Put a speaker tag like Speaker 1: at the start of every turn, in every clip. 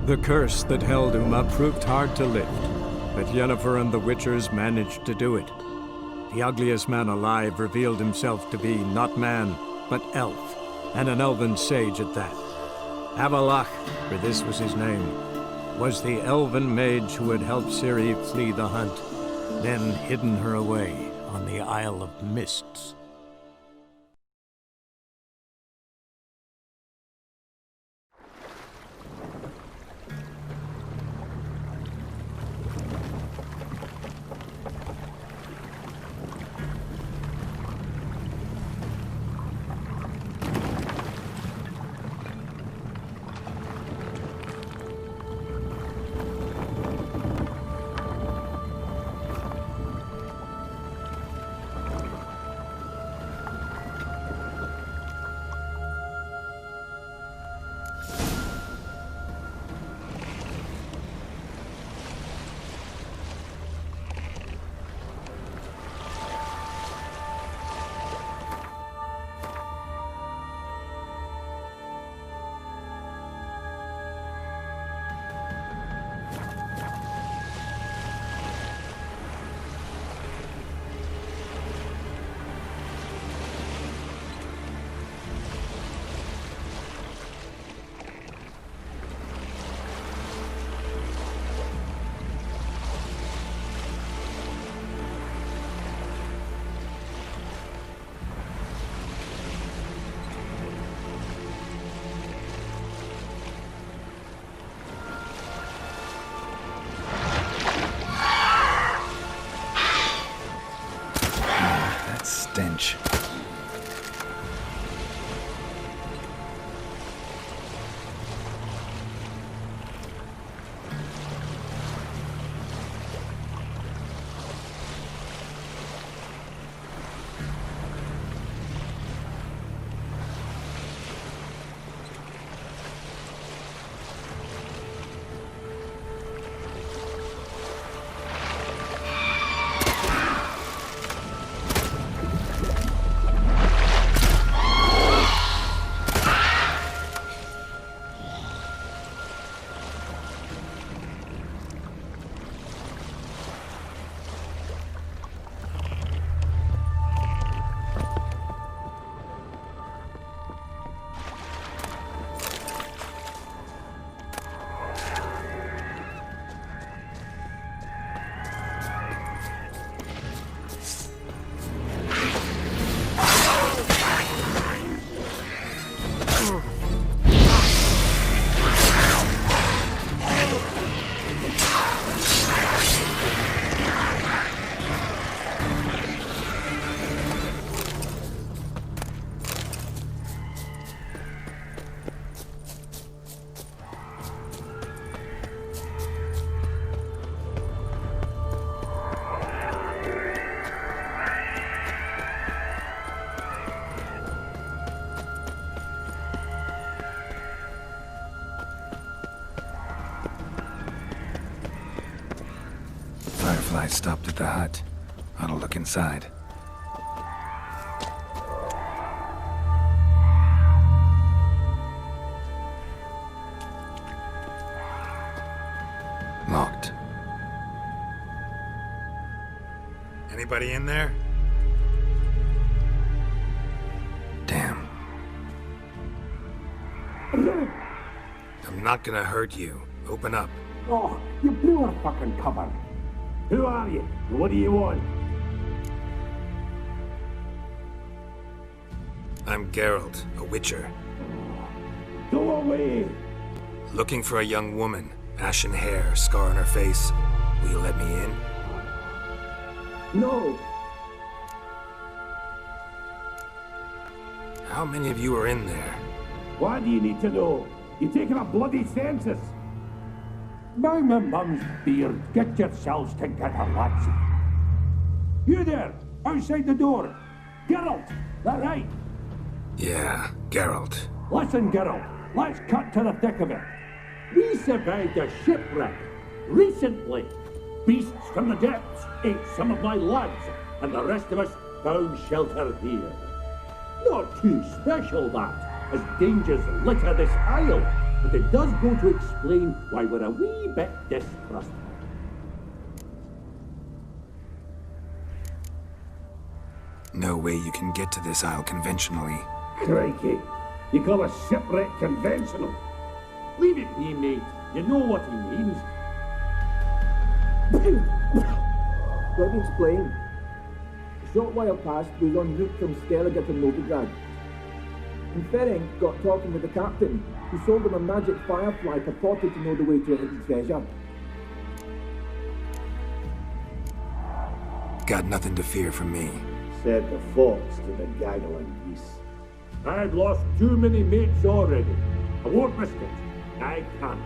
Speaker 1: The curse that held Uma proved hard to lift, but Yennefer and the Witchers managed to do it. The ugliest man alive revealed himself to be not man, but elf, and an elven sage at that. Avalach, for this was his name, was the elven mage who had helped Ciri flee the hunt, then hidden her away on the Isle of Mists.
Speaker 2: Stench. I stopped at the hut. Ought to look inside. Locked.
Speaker 3: Anybody in there?
Speaker 2: Damn.
Speaker 3: I'm not gonna hurt you. Open up.
Speaker 4: Oh, you blew our fucking cover. Who are you? What do you want?
Speaker 3: I'm Geralt, a witcher.
Speaker 4: Go away!
Speaker 3: Looking for a young woman. Ashen hair, scar on her face. Will you let me in?
Speaker 4: No!
Speaker 3: How many of you are in there?
Speaker 4: Why do you need to know? You're taking a bloody census! By my mum's beard, get yourselves together, lads. You there, outside the door. Geralt, that right?
Speaker 3: Yeah, Geralt.
Speaker 4: Listen, Geralt, let's cut to the thick of it. We survived a shipwreck recently. Beasts from the depths ate some of my lads, and the rest of us found shelter here. Not too special, that, as dangers litter this isle. but it does go to explain why we're a wee bit distrustful.
Speaker 3: No way you can get to this isle conventionally.
Speaker 4: Crikey, you call a shipwreck conventional? Leave it be, mate. You know what he means.
Speaker 5: Let me explain. A short while past, we was en route from Skellige to Novigrad. And Ferenc got talking with the captain, who sold him a magic firefly purported to know the way to a hidden treasure.
Speaker 3: Got nothing to fear from me.
Speaker 4: Said the fox to the gaggling geese. I've lost too many mates already. I won't risk it. I can't.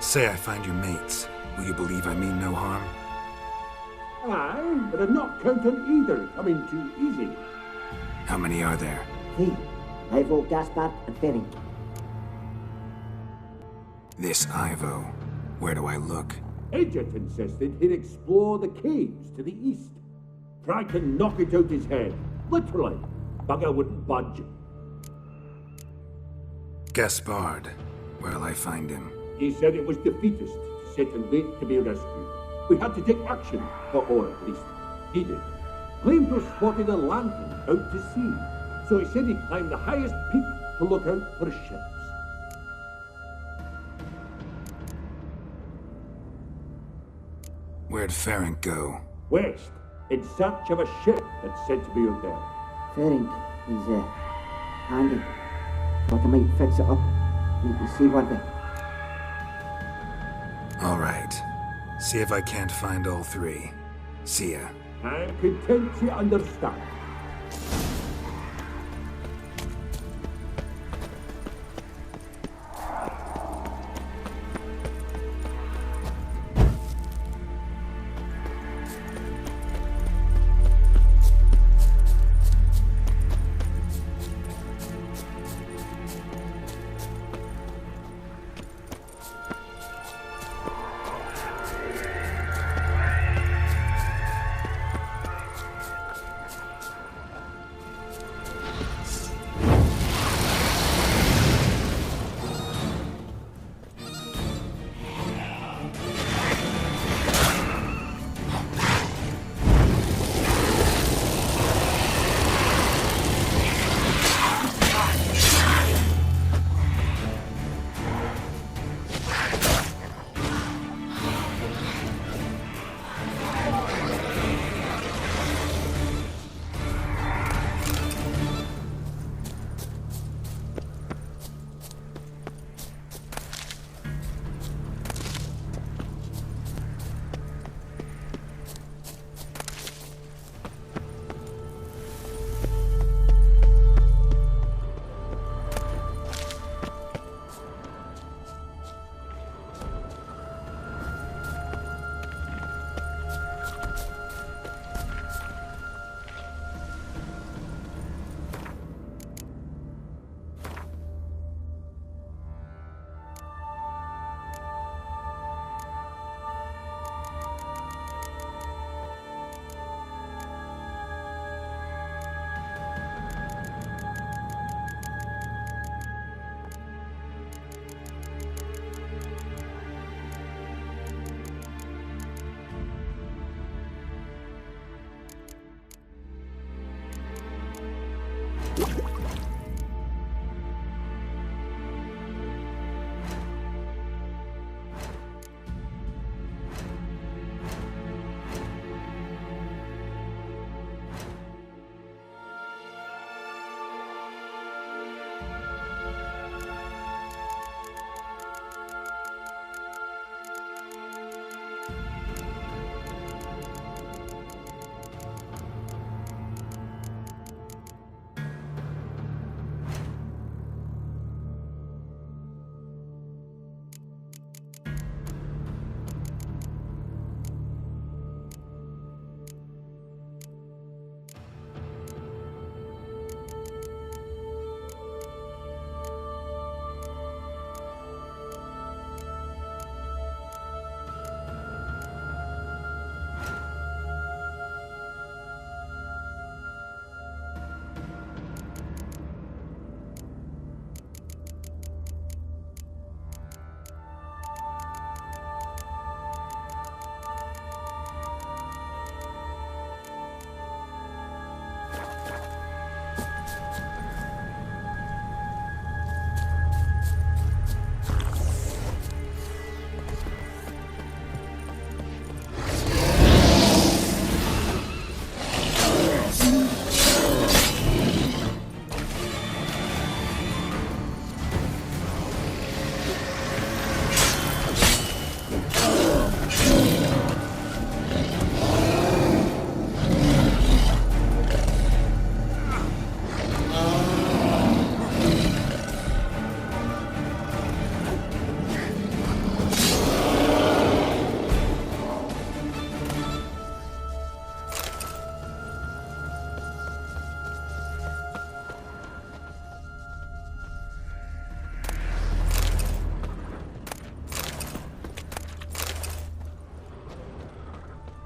Speaker 3: Say I find your mates. Will you believe I mean no harm?
Speaker 4: Aye, but I'm not counting either coming too easy.
Speaker 3: How many are there?
Speaker 6: 3. Ivo, Gaspard, and Ferenc.
Speaker 3: This Ivo. Where do I look?
Speaker 4: Agent insisted he'd explore the caves to the east. Tried to knock it out his head. Literally. Bugger wouldn't budge.
Speaker 3: Gaspard. Where'll I find him?
Speaker 4: He said it was defeatist to sit and wait to be rescued. We had to take action, or at least he did. Claimed to have spotted a lantern out to sea, so he said he'd climb the highest peak to look out for ships.
Speaker 3: Where'd Ferenc go?
Speaker 4: West, in search of a ship that's said to be out there.
Speaker 6: Ferenc, he's handy. Thought I might fix it up. Make me seaworthy.
Speaker 3: All right. See if I can't find all 3. See ya.
Speaker 4: I'm content to understand.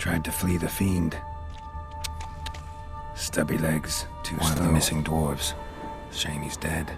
Speaker 2: Tried to flee the fiend. Stubby legs, too slow. One of the missing dwarves. Shame he's dead.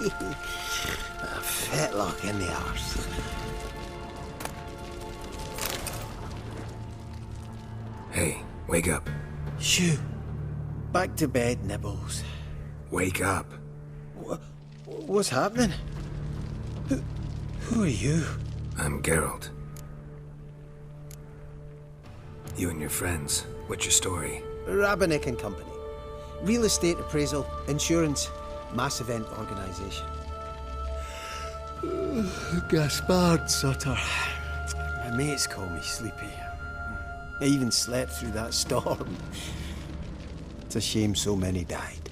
Speaker 7: A fetlock in the arse.
Speaker 3: Hey, wake up.
Speaker 7: Shoo. Back to bed, Nibbles.
Speaker 3: Wake up.
Speaker 7: What's happening? Who are you?
Speaker 3: I'm Geralt. You and your friends. What's your story?
Speaker 7: Rabbinick and Company. Real estate appraisal, insurance, mass event organisation. Gaspard Sutter. My mates call me Sleepy. I even slept through that storm. It's a shame so many died.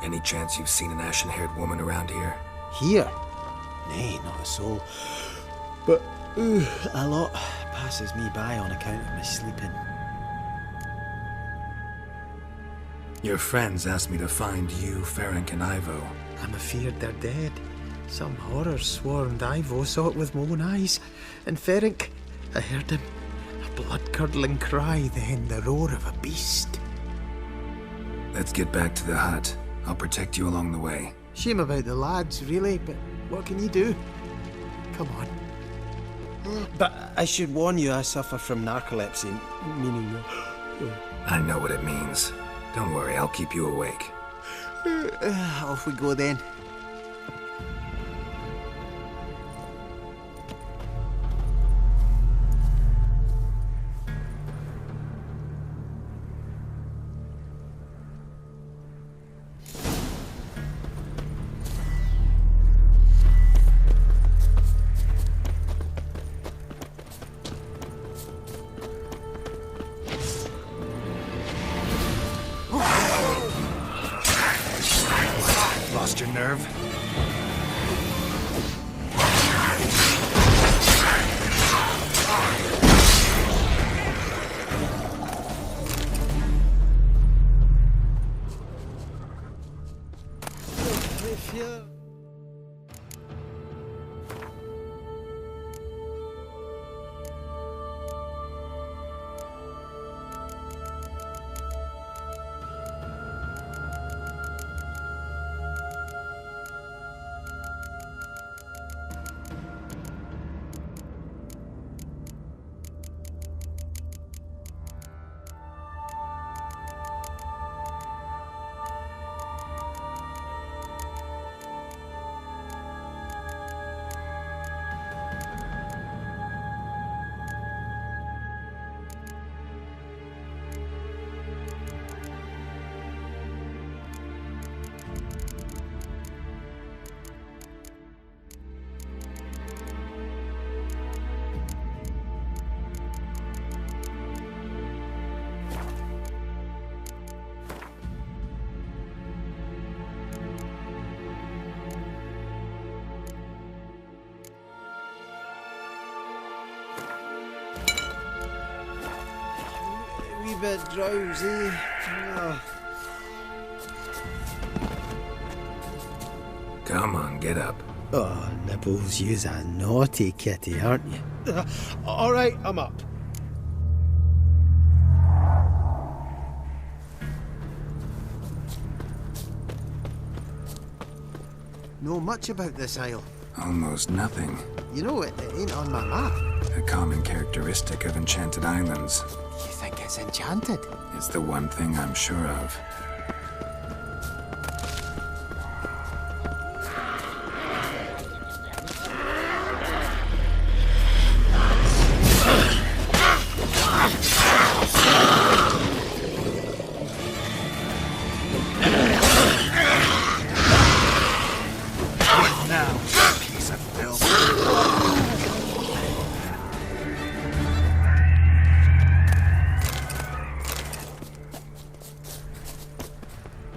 Speaker 3: Any chance you've seen an ashen-haired woman around here?
Speaker 7: Here? Nay, not a soul. But a lot passes me by on account of my sleeping.
Speaker 3: Your friends asked me to find you, Ferenc, and Ivo.
Speaker 7: I'm afeard they're dead. Some horror swarmed Ivo, saw it with my own eyes. And Ferenc, I heard him. A blood-curdling cry, then the roar of a beast.
Speaker 3: Let's get back to the hut. I'll protect you along the way.
Speaker 7: Shame about the lads, really, but what can you do? Come on. But I should warn you, I suffer from narcolepsy, meaning...
Speaker 3: I know what it means. Don't worry, I'll keep you awake.
Speaker 7: Off we go then.
Speaker 3: Lost your nerve?
Speaker 7: wee bit drowsy. Oh.
Speaker 3: Come on, get up.
Speaker 7: Oh, Nibbles, you's a naughty kitty, aren't you? All right, I'm up. Know much about this isle?
Speaker 2: Almost nothing.
Speaker 7: You know, it ain't on my map.
Speaker 2: A common characteristic of enchanted islands.
Speaker 7: You think it's enchanted?
Speaker 2: It's the one thing I'm sure of.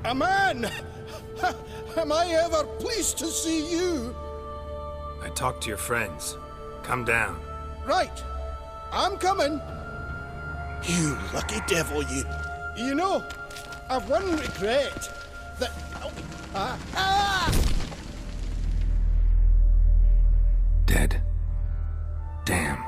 Speaker 8: A man! Am I ever pleased to see you?
Speaker 3: I talked to your friends. Come down.
Speaker 8: Right. I'm coming. You lucky devil, you. You know, I've one regret. That...
Speaker 2: Dead. Damn.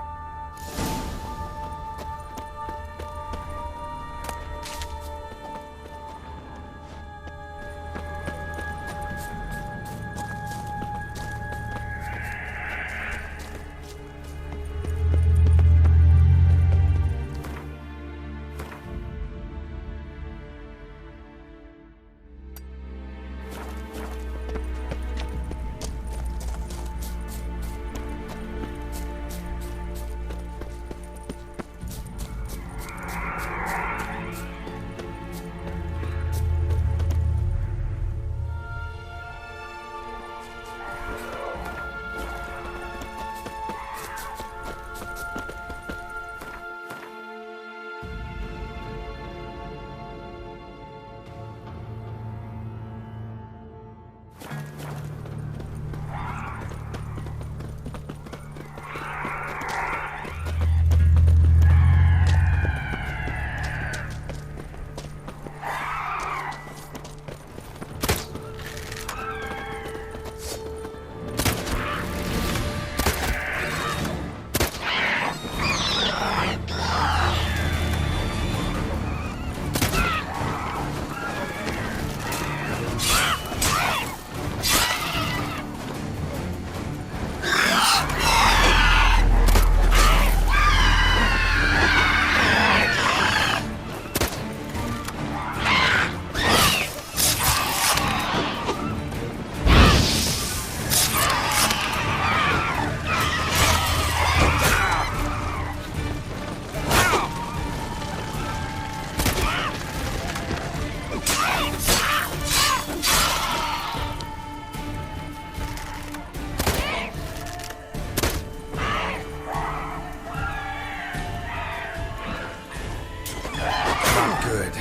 Speaker 3: Good.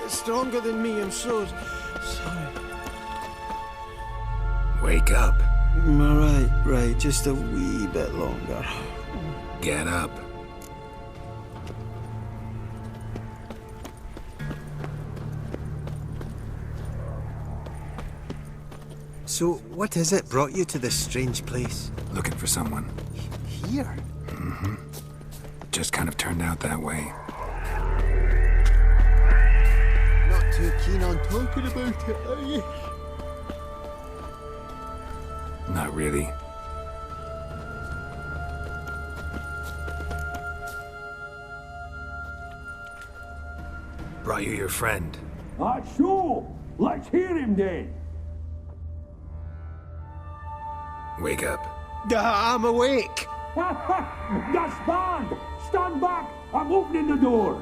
Speaker 7: It's stronger than me, I'm so sorry.
Speaker 3: Wake up.
Speaker 7: Right, just a wee bit longer.
Speaker 3: Get up.
Speaker 7: So, what is it brought you to this strange place?
Speaker 2: Looking for someone.
Speaker 7: Here?
Speaker 2: Just kind of turned out that way.
Speaker 7: Not too keen on talking about it, are you?
Speaker 2: Not really.
Speaker 3: Brought you your friend.
Speaker 4: So, let's hear him then.
Speaker 3: Wake up.
Speaker 7: I'm awake.
Speaker 4: Gaspard, stand back. I'm opening the door.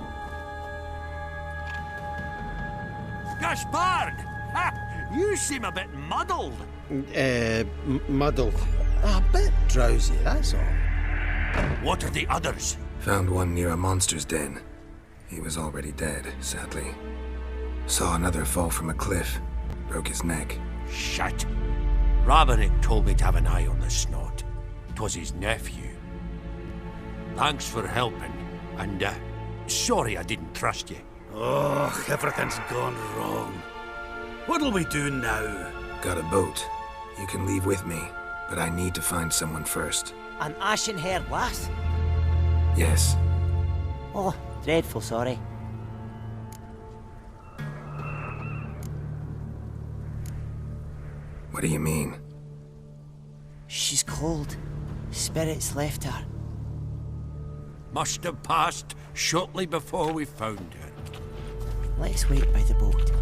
Speaker 9: Gaspard! Ha! You seem a bit muddled.
Speaker 7: Muddled. A bit drowsy, that's all.
Speaker 9: What are the others?
Speaker 3: Found one near a monster's den. He was already dead, sadly. Saw another fall from a cliff. Broke his neck.
Speaker 9: Shit. Roderick told me to have an eye on the snot. 'Twas his nephew. Thanks for helping, and sorry I didn't trust you.
Speaker 10: Oh, everything's gone wrong. What'll we do now?
Speaker 3: Got a boat. You can leave with me, but I need to find someone first.
Speaker 6: An ashen-haired lass?
Speaker 3: Yes.
Speaker 6: Oh, dreadful sorry.
Speaker 3: What do you mean?
Speaker 6: She's cold. Spirits left her.
Speaker 9: Must have passed shortly before we found her.
Speaker 6: Let's wait by the boat.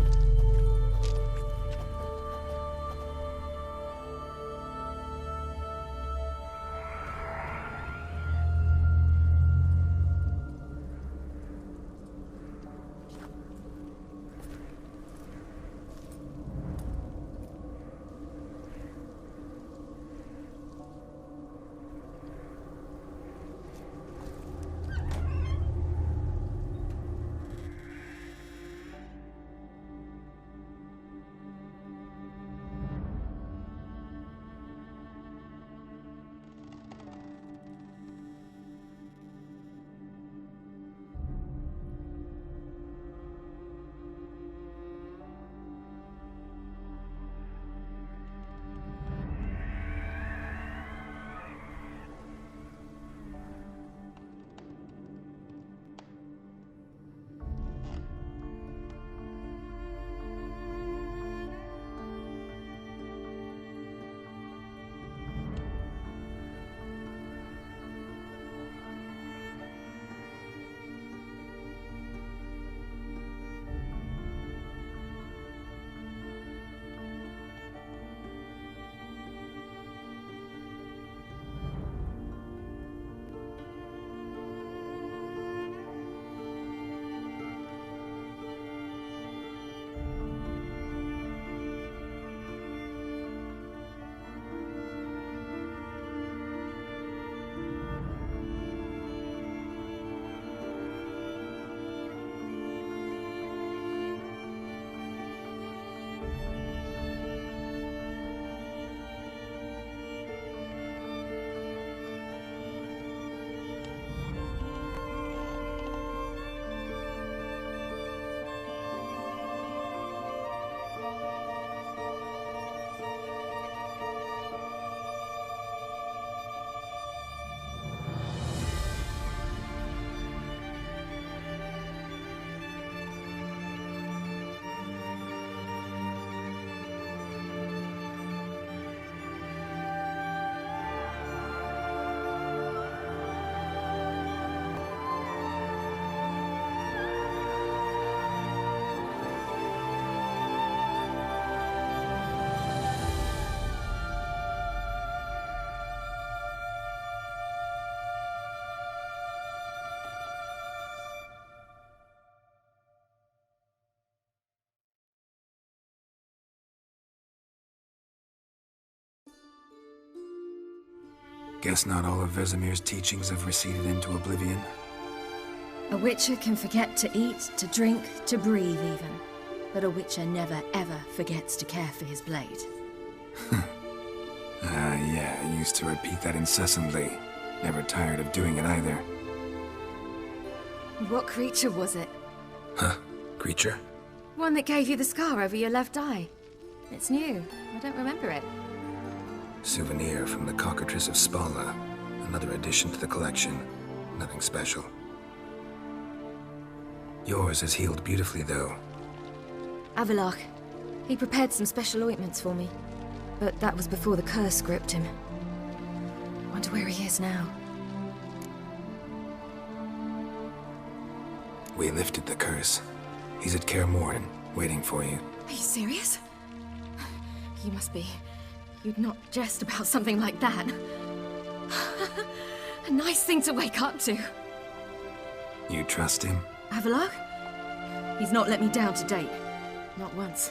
Speaker 3: Guess not all of Vesemir's teachings have receded into oblivion.
Speaker 11: A witcher can forget to eat, to drink, to breathe even. But a witcher never ever forgets to care for his blade.
Speaker 3: Yeah, I used to repeat that incessantly. Never tired of doing it either.
Speaker 11: What creature was it?
Speaker 3: Huh? Creature?
Speaker 11: One that gave you the scar over your left eye. It's new. I don't remember it.
Speaker 3: Souvenir from the Cockatrice of Spala. Another addition to the collection. Nothing special. Yours has healed beautifully, though.
Speaker 11: Avalach. He prepared some special ointments for me. But that was before the curse gripped him. Wonder where he is now.
Speaker 3: We lifted the curse. He's at Kaer Morhen, waiting for you.
Speaker 11: Are you serious? You must be. You'd not jest about something like that. A nice thing to wake up to.
Speaker 3: You trust him?
Speaker 11: Avalok? He's not let me down to date. Not once.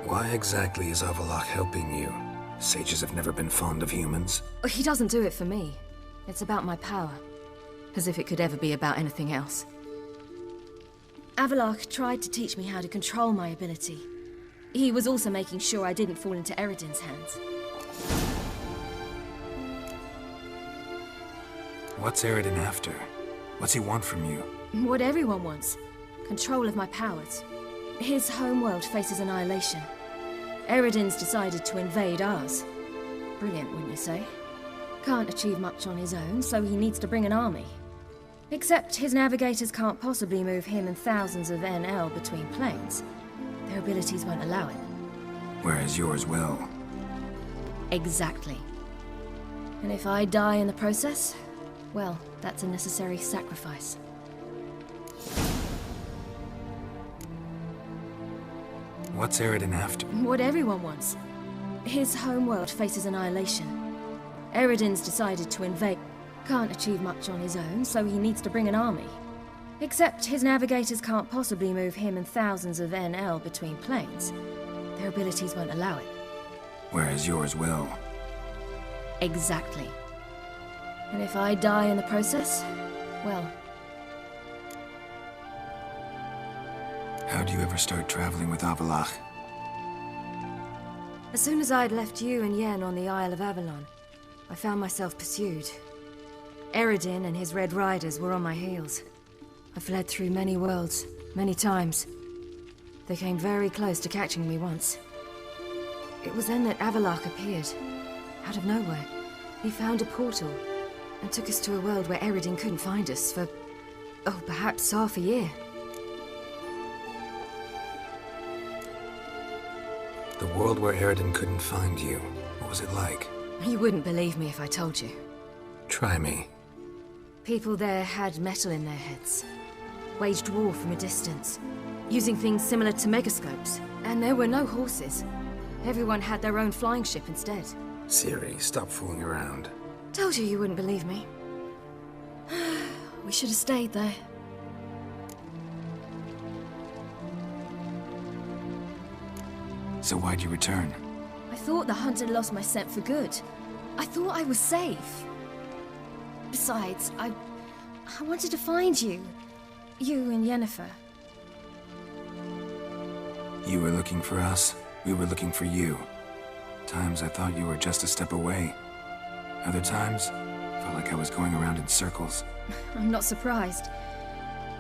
Speaker 3: Why exactly is Avalok helping you? Sages have never been fond of humans.
Speaker 11: He doesn't do it for me. It's about my power. As if it could ever be about anything else. Avalok tried to teach me how to control my ability. He was also making sure I didn't fall into Eredin's hands.
Speaker 3: What's Eredin after? What's he want from you?
Speaker 11: What everyone wants. Control of my powers. His homeworld faces annihilation. Eredin's decided to invade ours. Brilliant, wouldn't you say? Can't achieve much on his own, so he needs to bring an army. Except his navigators can't possibly move him and thousands of NL between planes. Their abilities won't allow it.
Speaker 3: Whereas yours will.
Speaker 11: Exactly. And if I die in the process, well, that's a necessary sacrifice.
Speaker 3: What's Eredin after?
Speaker 11: What everyone wants. His homeworld faces annihilation. Eredin's decided to invade. Can't achieve much on his own, so he needs to bring an army. Except his navigators can't possibly move him and thousands of NL between planes. Their abilities won't allow it.
Speaker 3: Whereas yours will.
Speaker 11: Exactly. And if I die in the process, well...
Speaker 3: How'd you ever start traveling with Avalok?
Speaker 11: As soon as I'd left you and Yen on the Isle of Avalon, I found myself pursued. Eredin and his Red Riders were on my heels. I fled through many worlds, many times. They came very close to catching me once. It was then that Avalok appeared, out of nowhere. He found a portal, and took us to a world where Eredin couldn't find us for, oh, perhaps half a year.
Speaker 3: The world where Eredin couldn't find you. What was it like?
Speaker 11: You wouldn't believe me if I told you.
Speaker 3: Try me.
Speaker 11: People there had metal in their heads. Waged war from a distance, using things similar to megascopes. And there were no horses. Everyone had their own flying ship instead.
Speaker 3: Siri, stop fooling around.
Speaker 11: Told you you wouldn't believe me. We should have stayed there.
Speaker 3: So why'd you return?
Speaker 11: I thought the hunt had lost my scent for good. I thought I was safe. Besides, I wanted to find you. You and Yennefer.
Speaker 3: You were looking for us. We were looking for you. Times I thought you were just a step away. Other times, felt like I was going around in circles.
Speaker 11: I'm not surprised.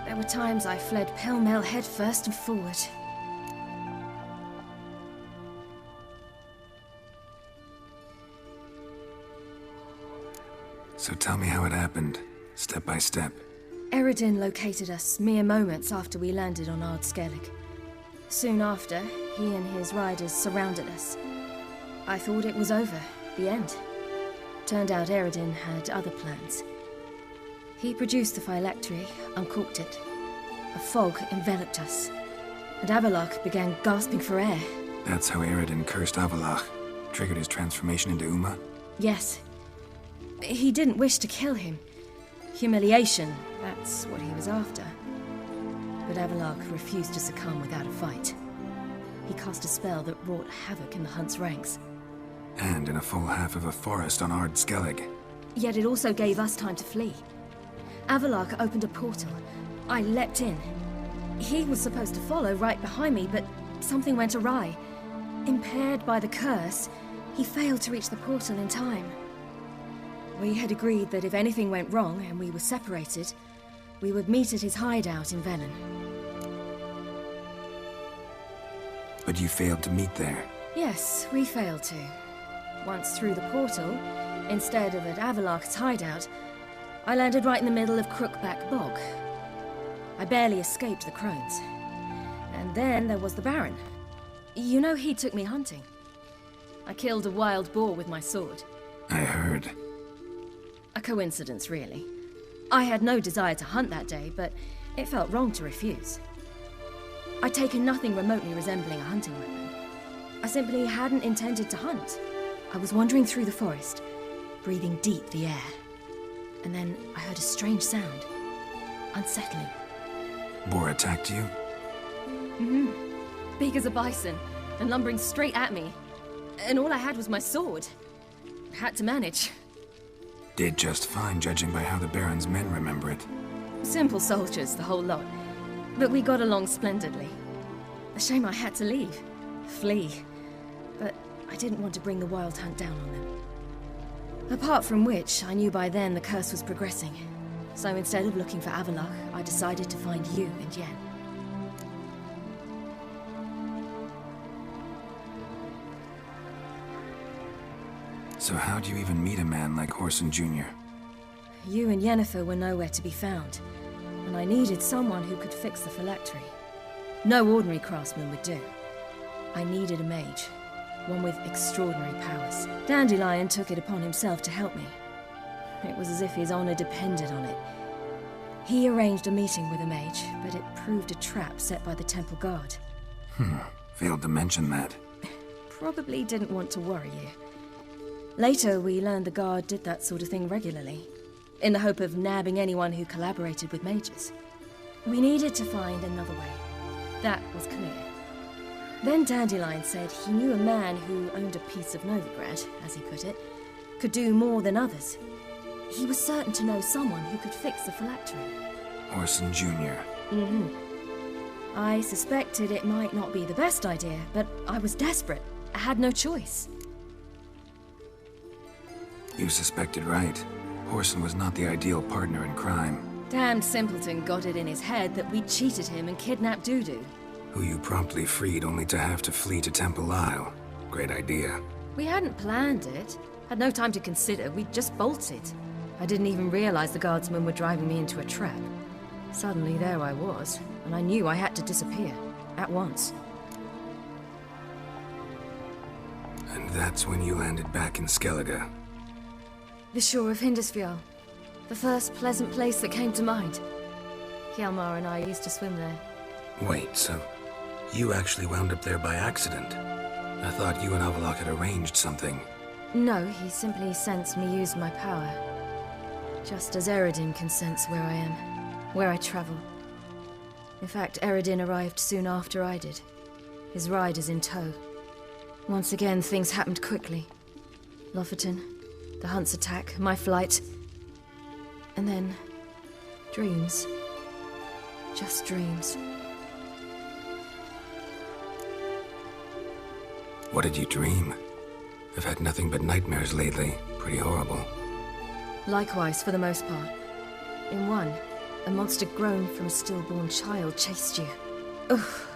Speaker 11: There were times I fled pell-mell head first and forward.
Speaker 3: So tell me how it happened, step by step.
Speaker 11: Eredin located us mere moments after we landed on Ard Skellig. Soon after, he and his riders surrounded us. I thought it was over, the end. Turned out Eredin had other plans. He produced the phylactery, uncorked it. A fog enveloped us, and Avalok began gasping for air.
Speaker 3: That's how Eredin cursed Avalok, triggered his transformation into Uma?
Speaker 11: Yes. He didn't wish to kill him. Humiliation, that's what he was after. But Avalok refused to succumb without a fight. He cast a spell that wrought havoc in the hunt's ranks.
Speaker 3: And in a full half of a forest on Ard Skellig.
Speaker 11: Yet it also gave us time to flee. Avalok opened a portal. I leapt in. He was supposed to follow right behind me, but something went awry. Impaired by the curse, he failed to reach the portal in time. We had agreed that if anything went wrong and we were separated, we would meet at his hideout in Velen.
Speaker 3: But you failed to meet there.
Speaker 11: Yes, we failed to. Once through the portal, instead of at Avalok's hideout, I landed right in the middle of Crookback Bog. I barely escaped the crones. And then there was the Baron. You know, he took me hunting. I killed a wild boar with my sword.
Speaker 3: I heard.
Speaker 11: A coincidence, really. I had no desire to hunt that day, but it felt wrong to refuse. I'd taken nothing remotely resembling a hunting weapon. I simply hadn't intended to hunt. I was wandering through the forest, breathing deep the air. And then I heard a strange sound. Unsettling.
Speaker 3: Boar attacked you?
Speaker 11: Mm-hmm. Big as a bison, and lumbering straight at me. And all I had was my sword. Had to manage.
Speaker 3: Did just fine, judging by how the Baron's men remember it.
Speaker 11: Simple soldiers, the whole lot. But we got along splendidly. A shame I had to leave. Flee. But I didn't want to bring the Wild Hunt down on them. Apart from which, I knew by then the curse was progressing. So instead of looking for Avallac'h, I decided to find you and Yen.
Speaker 3: So how'd you even meet a man like Whoreson Jr.?
Speaker 11: You and Yennefer were nowhere to be found, and I needed someone who could fix the phylactery. No ordinary craftsman would do. I needed a mage, one with extraordinary powers. Dandelion took it upon himself to help me. It was as if his honor depended on it. He arranged a meeting with a mage, but it proved a trap set by the temple guard.
Speaker 3: Failed to mention that.
Speaker 11: Probably didn't want to worry you. Later, we learned the guard did that sort of thing regularly, in the hope of nabbing anyone who collaborated with mages. We needed to find another way. That was clear. Then Dandelion said he knew a man who owned a piece of Novigrad, as he put it, could do more than others. He was certain to know someone who could fix the phylactery.
Speaker 3: Whoreson Jr.
Speaker 11: Mm-hmm. I suspected it might not be the best idea, but I was desperate. I had no choice.
Speaker 3: You suspected right. Whoreson was not the ideal partner in crime.
Speaker 11: Damned simpleton got it in his head that we cheated him and kidnapped Dudu.
Speaker 3: Who you promptly freed only to have to flee to Temple Isle. Great idea.
Speaker 11: We hadn't planned it. Had no time to consider, we just bolted. I didn't even realize the guardsmen were driving me into a trap. Suddenly there I was, and I knew I had to disappear. At once.
Speaker 3: And that's when you landed back in Skellige.
Speaker 11: The shore of Hindisfjall. The first pleasant place that came to mind. Hjalmar and I used to swim there.
Speaker 3: Wait, so you actually wound up there by accident? I thought you and Avallac'h had arranged something.
Speaker 11: No, he simply sensed me use my power. Just as Eredin can sense where I am, where I travel. In fact, Eredin arrived soon after I did. His riders in tow. Once again, things happened quickly. Lofoten, the Hunt's attack, my flight. And then, dreams. Just dreams.
Speaker 3: What did you dream? I've had nothing but nightmares lately. Pretty horrible.
Speaker 11: Likewise, for the most part. In one, a monster grown from a stillborn child chased you. Ugh,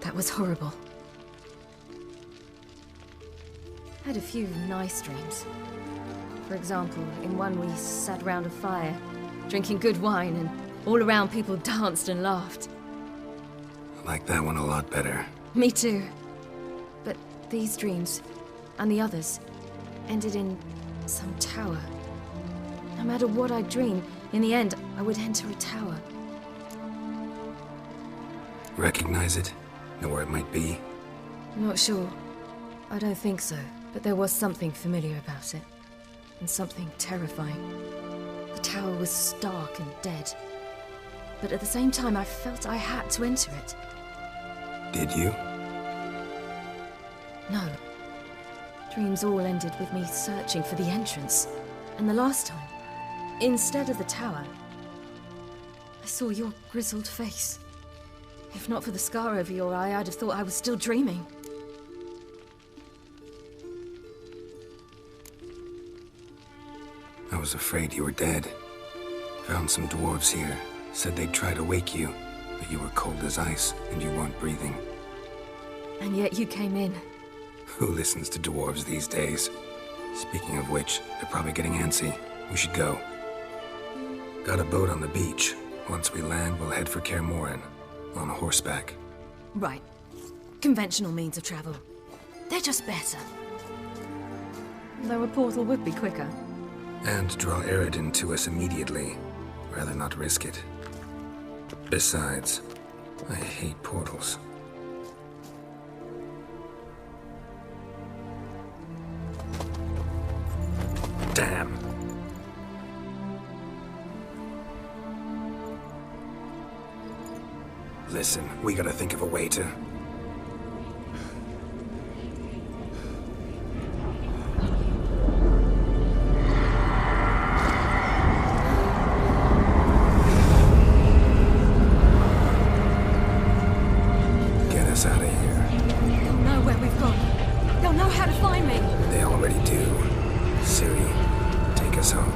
Speaker 11: that was horrible. Had a few nice dreams. For example, in one we sat round a fire, drinking good wine, and all around people danced and laughed.
Speaker 3: I like that one a lot better.
Speaker 11: Me too. But these dreams, and the others, ended in some tower. No matter what I dream, in the end, I would enter a tower.
Speaker 3: Recognize it? Know where it might be?
Speaker 11: Not sure. I don't think so, but there was something familiar about it. And something terrifying. The tower was stark and dead. But at the same time, I felt I had to enter it.
Speaker 3: Did you?
Speaker 11: No. Dreams all ended with me searching for the entrance. And the last time, instead of the tower, I saw your grizzled face. If not for the scar over your eye, I'd have thought I was still dreaming.
Speaker 3: I was afraid you were dead. Found some dwarves here. Said they'd try to wake you, but you were cold as ice and you weren't breathing.
Speaker 11: And yet you came in.
Speaker 3: Who listens to dwarves these days? Speaking of which, they're probably getting antsy. We should go. Got a boat on the beach. Once we land, we'll head for Kaer Morhen. On horseback.
Speaker 11: Right. Conventional means of travel. They're just better. Though a portal would be quicker.
Speaker 3: And draw Eredin to us immediately. Rather not risk it. Besides, I hate portals. Damn. Listen, we gotta think of a way to... Get us out of here.
Speaker 11: They'll know where we've gone. They'll know how to find me.
Speaker 3: They already do. Ciri, take us home.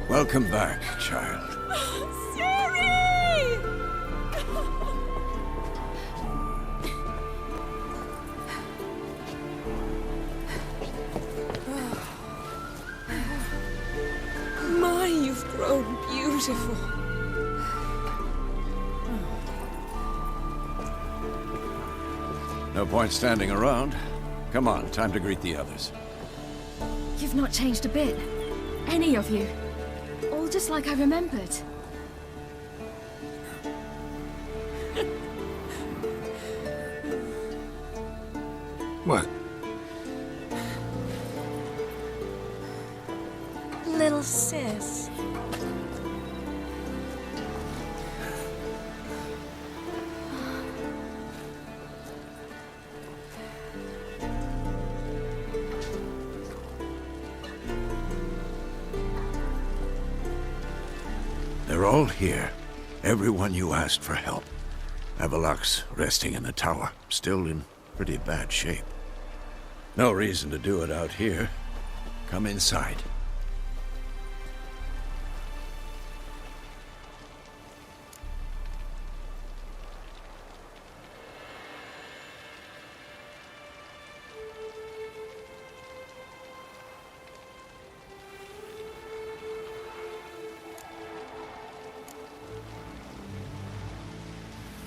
Speaker 10: Welcome back, child.
Speaker 11: Ciri! My, you've grown beautiful.
Speaker 10: No point standing around. Come on, time to greet the others.
Speaker 11: You've not changed a bit. Any of you. All just like I remembered.
Speaker 3: What?
Speaker 11: Little sis.
Speaker 10: They're all here. Everyone you asked for help. Avalok's resting in the tower, still in pretty bad shape. No reason to do it out here. Come inside.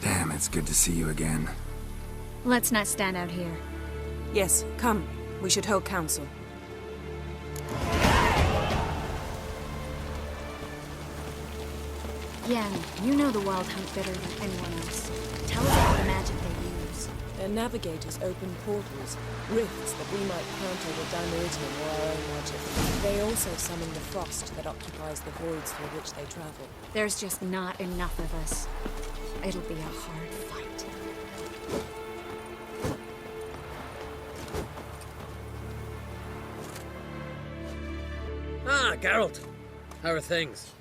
Speaker 3: Damn, it's good to see you again.
Speaker 11: Let's not stand out here.
Speaker 12: Yes, come. We should hold council.
Speaker 11: Yen, you know the Wild Hunt better than anyone else. Tell us about the magic they use.
Speaker 12: Their navigators open portals, rifts that we might counter with Dimeritium or our own magic. They also summon the frost that occupies the voids through which they travel.
Speaker 11: There's just not enough of us. It'll be a hard fight.
Speaker 13: Ah, Geralt. How are things?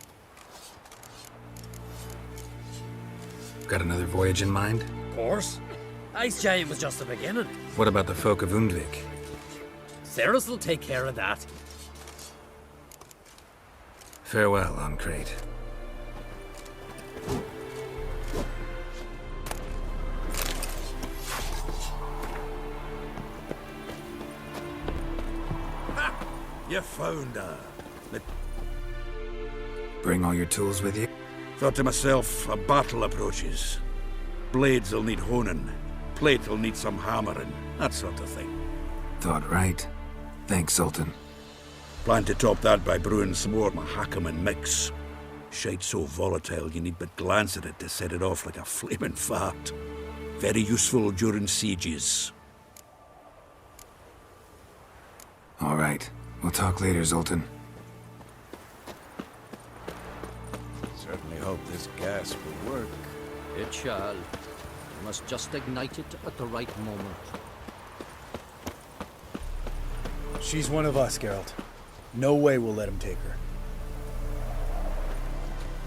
Speaker 3: Got another voyage in mind?
Speaker 13: Of course. Ice Giant was just the beginning.
Speaker 3: What about the folk of Undvik?
Speaker 13: Ceres will take care of that.
Speaker 3: Farewell, Ancrate.
Speaker 10: You found her.
Speaker 3: Bring all your tools with you?
Speaker 10: Thought to myself, a battle approaches. Blades will need honing. Plate will need some hammering. That sort of thing.
Speaker 3: Thought right. Thanks, Sultan.
Speaker 10: Plan to top that by brewing some more Mahakaman mix. Shite so volatile you need but glance at it to set it off like a flaming fart. Very useful during sieges.
Speaker 3: All right. We'll talk later, Zoltan.
Speaker 10: Certainly hope this gas will work.
Speaker 13: It shall. You must just ignite it at the right moment.
Speaker 14: She's one of us, Geralt. No way we'll let him take her.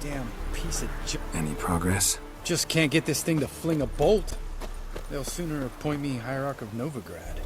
Speaker 14: Damn piece of
Speaker 3: Any progress?
Speaker 14: Just can't get this thing to fling a bolt. They'll sooner appoint me Hierarch of Novigrad.